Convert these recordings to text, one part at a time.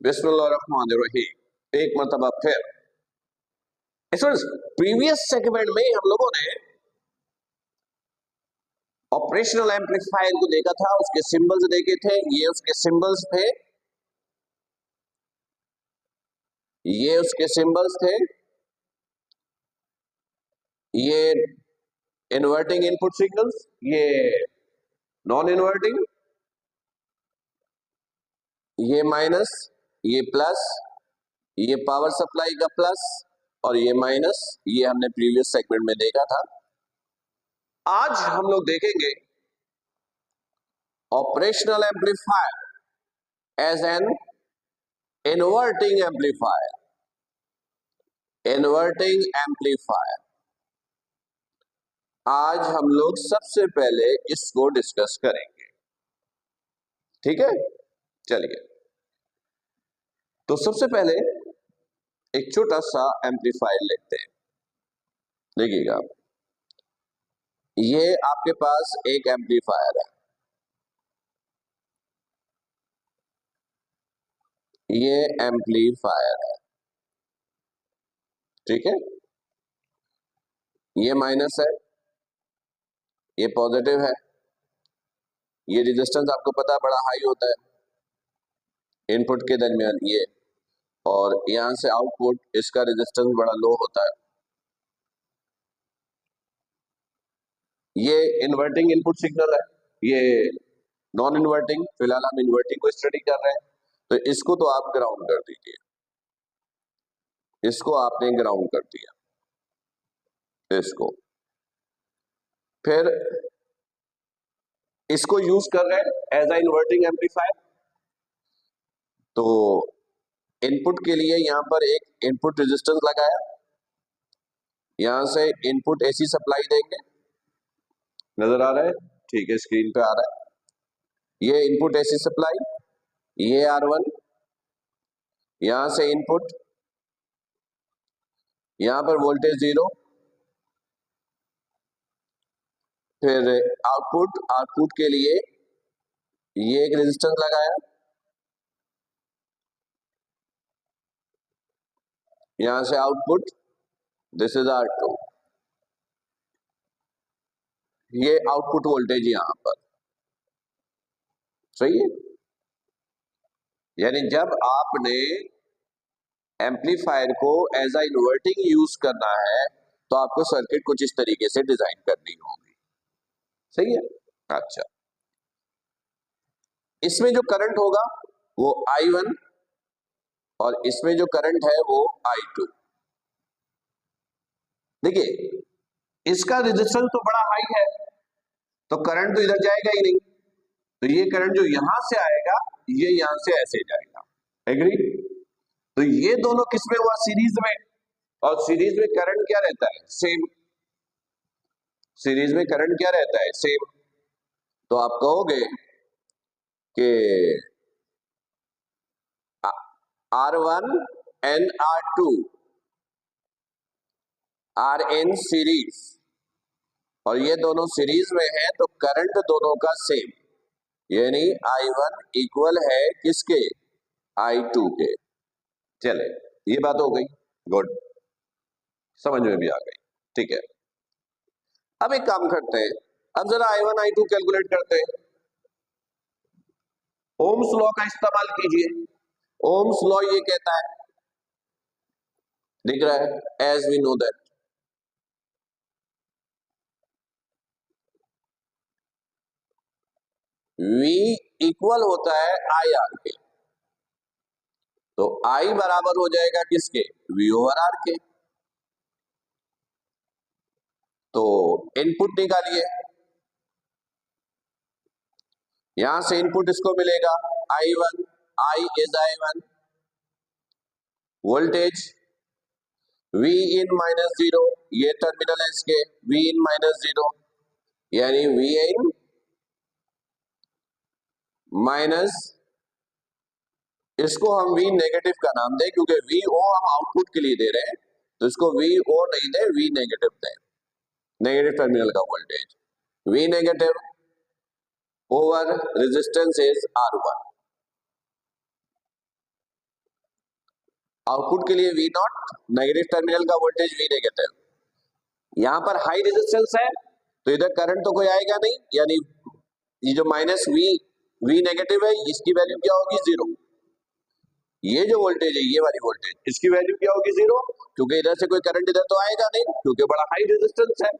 बिस्मिल्लाहिर्रहमानिर्रहीम। एक मरतबा फिर इस प्रीवियस सेगमेंट में हम लोगों ने ऑपरेशनल एम्पलीफायर को देखा था, उसके सिंबल्स देखे थे। ये उसके सिंबल्स थे, ये उसके सिंबल्स थे। ये इन्वर्टिंग इनपुट सिग्नल्स, ये नॉन इन्वर्टिंग, ये माइनस, ये प्लस, ये पावर सप्लाई का प्लस और ये माइनस। ये हमने प्रीवियस सेगमेंट में देखा था। आज हम लोग देखेंगे operational amplifier as an inverting amplifier. Inverting amplifier आज हम लोग सबसे पहले इसको डिस्कस करेंगे, ठीक है। चलिए, तो सबसे पहले एक छोटा सा एम्पलीफायर लेते हैं। देखिएगा, ये आपके पास एक एम्पलीफायर है, ये एम्पलीफायर है, ठीक है। ये माइनस है, ये पॉजिटिव है। ये रेजिस्टेंस आपको पता है बड़ा हाई होता है इनपुट के दरमियान ये, और यहां से आउटपुट इसका रेजिस्टेंस बड़ा लो होता है। ये इन्वर्टिंग इनपुट सिग्नल है, ये नॉन इन्वर्टिंग। फिलहाल हम इन्वर्टिंग को स्टडी कर रहे हैं, तो इसको तो आप ग्राउंड कर दीजिए, इसको आपने ग्राउंड कर दिया, इसको। फिर इसको यूज कर रहे हैं एज अ इन्वर्टिंग एम्पलीफायर। तो इनपुट के लिए यहां पर एक इनपुट रेजिस्टेंस लगाया, यहां से इनपुट एसी सप्लाई देंगे। नजर आ रहा है? ठीक है, स्क्रीन पे आ रहा है। ये इनपुट एसी सप्लाई, ये R1, यहां से इनपुट, यहां पर वोल्टेज 0, फिर आउटपुट के लिए ये एक रेजिस्टेंस लगाया, यहां से आउटपुट, दिस इज R2। ये आउटपुट वोल्टेज यहां पर, सही है। यानी जब आपने एम्पलीफायर को एज अ इन्वर्टिंग यूज करना है तो आपको सर्किट कुछ इस तरीके से डिजाइन करनी होगी, सही है। अच्छा, इसमें जो करंट होगा वो I1 और इसमें जो करंट है वो I2। देखिए, इसका रेजिस्टेंस तो बड़ा हाई है, तो करंट तो इधर जाएगा ही नहीं, तो ये करंट जो यहां से आएगा ये यहां से ऐसे जाएगा। एग्री? तो ये दोनों किसमें हुआ? सीरीज में। और सीरीज में करंट क्या रहता है? सेम। सीरीज में करंट क्या रहता है? सेम। तो आप कहोगे कि R1 and R2 are in series, और ये दोनों सीरीज में है, तो करंट दोनों का सेम, यानी I1 इक्वल है किसके? I2 के। चले, ये बात हो गई, गुड, समझ में भी आ गई, ठीक है। अब एक काम करते हैं, अब जरा I1 I2 कैलकुलेट करते हैं। ओम्स लॉ का इस्तेमाल कीजिए। ओम्स लॉ ये कहता है, दिख रहा है, as we know that V equal होता है IR के। तो I बराबर हो जाएगा किसके? V ओवर R के। तो इनपुट निकालिए, यहां से इनपुट इसको मिलेगा I1, I is I1, voltage V इन -0, ये टर्मिनल है इसके, V इन -0, यानी V इन माइनस, इसको हम V नेगेटिव का नाम दें, क्योंकि VO हम आउटपुट के लिए दे रहे हैं, तो इसको VO नहीं दे, V नेगेटिव दें, नेगेटिव टर्मिनल का voltage. V negative over resistance is R1। Output के लिए वी नॉट, नेगेटिव टर्मिनल का वोल्टेज वी नेगेटिव। यहां पर हाई रेजिस्टेंस है तो इधर करंट तो कोई आएगा नहीं, यानी ये जो माइनस वी नेगेटिव है इसकी वैल्यू क्या होगी, जीरो। ये जो वोल्टेज है ये वाली वोल्टेज, इसकी वैल्यू क्या होगी, जीरो, क्योंकि इधर से कोई करंट इधर तो आएगा नहीं क्योंकि बड़ा हाई रेजिस्टेंस है।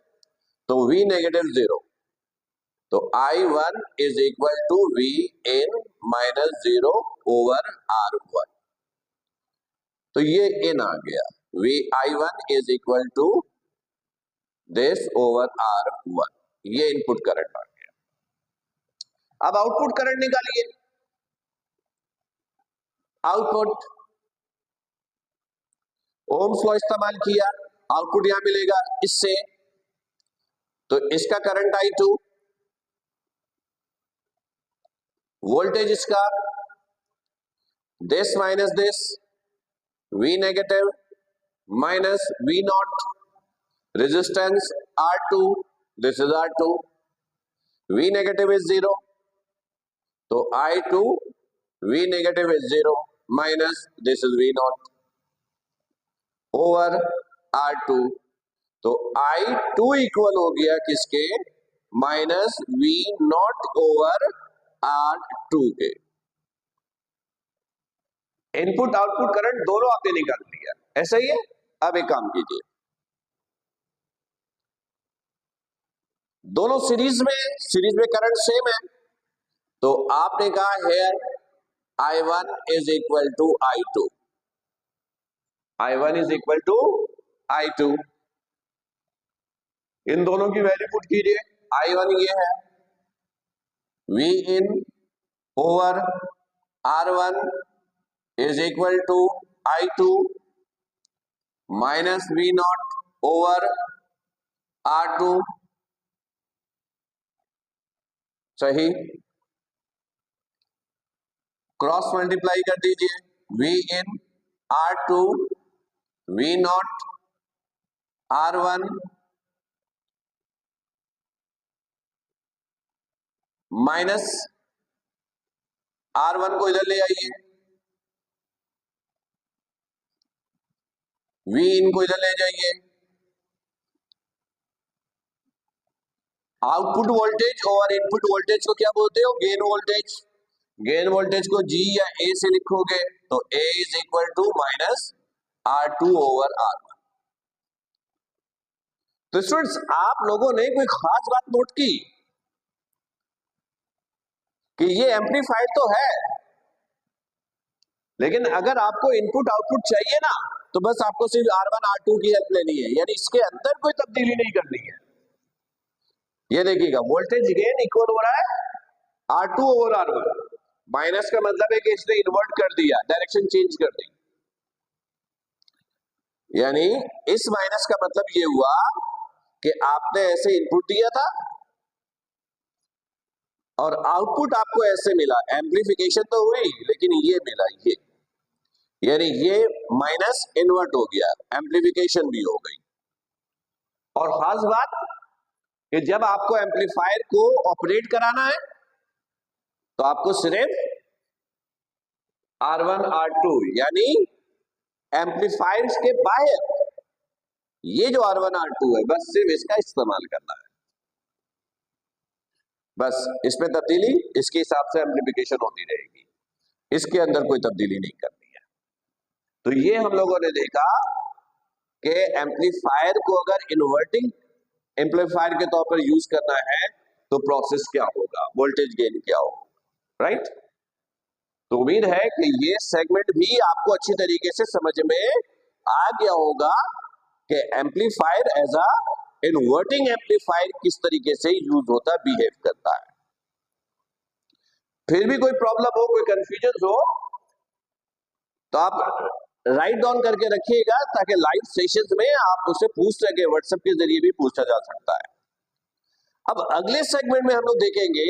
तो वी नेगेटिव जीरो, तो I1 is equal to V in minus zero over R1। तो ये इन आ गया, V I1 is equal to this over R1, ये इनपुट करंट आ गया। अब आउटपुट करंट निकालिए। आउटपुट ओम्स लॉ इस्तेमाल किया, आउटपुट यहां मिलेगा इससे, तो इसका करंट I2, वोल्टेज इसका this minus this, V negative minus V nought, resistance R2, this is R2, V negative is zero, तो I2 we negative is zero minus this is V nought over R2, तो I2 equal हो गया किसके, minus V nought over R2 के। Input output current दोनों आपने निकाल लिया, ऐसा ही है। अब एक काम कीजिए, दोनों सीरीज में करंट सेम है, तो आपने कहा here I1 is equal to I2, I1 is equal to I2, इन दोनों की वैल्यू पुट कीजिए। I1 ये है V in over R1 is equal to I2 minus V nought over R2, सही, क्रॉस मल्टीप्लाई कर दीजिए, V in R2 V nought R1 minus R1 को इधर ले आइए, V इन को इधर ले जाइए। आउटपुट वोल्टेज और इनपुट वोल्टेज को क्या बोलते हो, गेन वोल्टेज। गेन वोल्टेज को G या A से लिखोगे तो A is equal to minus R2 over R1। तो स्टूडेंट्स आप लोगों ने कोई खास बात नोट की कि ये एम्पलीफायर तो है, लेकिन अगर आपको इनपुट आउटपुट चाहिए ना तो बस आपको सिर्फ R1 R2 की हेल्प लेनी है, यानी इसके अंदर कोई तब्दीली नहीं करनी है। ये देखिएगा वोल्टेज गेन इक्वल हो रहा है R2 ओवर R1, माइनस का मतलब है कि इसने इन्वर्ट कर दिया, डायरेक्शन चेंज कर दी, यानी इस माइनस का मतलब ये हुआ कि आपने ऐसे इनपुट दिया था और आउटपुट आपको ऐसे मिला, एम्प्लीफिकेशन तो हुई लेकिन ये मिला, ये यानी ये माइनस इन्वर्ट हो गया, एम्प्लीफिकेशन भी हो गई। और खास बात कि जब आपको एम्पलीफायर को ऑपरेट कराना है तो आपको सिर्फ R1 R2 यानी एम्पलीफायर के बाहर ये जो R1 R2 है बस सिर्फ इसका इस्तेमाल करना है, बस इसमें तब्दीली इसके हिसाब से एम्प्लीफिकेशन होती रहेगी, इसके अंदर कोई तब्दीली नहीं करनी है। तो ये हम लोगों ने देखा कि एम्पलीफायर को अगर इन्वर्टिंग एम्पलीफायर के तौर पर यूज करना है तो प्रोसेस क्या होगा, वोल्टेज गेन क्या होगा, राइट। तो उम्मीद है कि ये सेगमेंट भी आपको अच्छी तरीके से समझ में आ गया होगा कि amplifier as a inverting amplifier किस तरीके से यूज होता है, बिहेव करता है। फिर भी कोई प्रॉब्लम हो, कोई कंफ्यूजन हो तो आप राइट डाउन करके रखिएगा ताकि लाइव सेशंस में आप उससे पूछ सके, व्हाट्सएप के जरिए भी पूछा जा सकता है। अब अगले सेगमेंट में हम लोग देखेंगे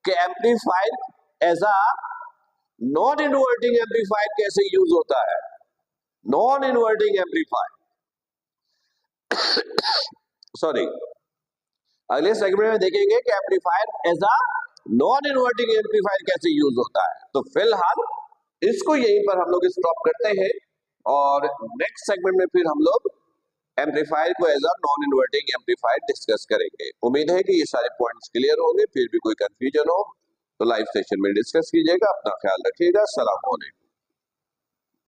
कि amplifier as a non inverting amplifier कैसे यूज होता है। नॉन इन्वर्टिंग एम्पलीफायर सॉरी, अगले सेगमेंट में देखेंगे कि amplifier as a non inverting amplifier कैसे यूज होता है। तो फिलहाल इसको यहीं पर हम लोग स्टॉप करते हैं। और नेक्स्ट सेगमेंट में फिर हम लोग एम्पलीफायर को as a non inverting amplifier discuss करेंगे। उम्मीद है कि ये सारे पॉइंट्स क्लियर होंगे। फिर भी कोई कंफ्यूजन हो तो लाइव सेशन में डिस्कस कीजिएगा। अपना ख्याल रखिएगा। सलाम अलैकुम।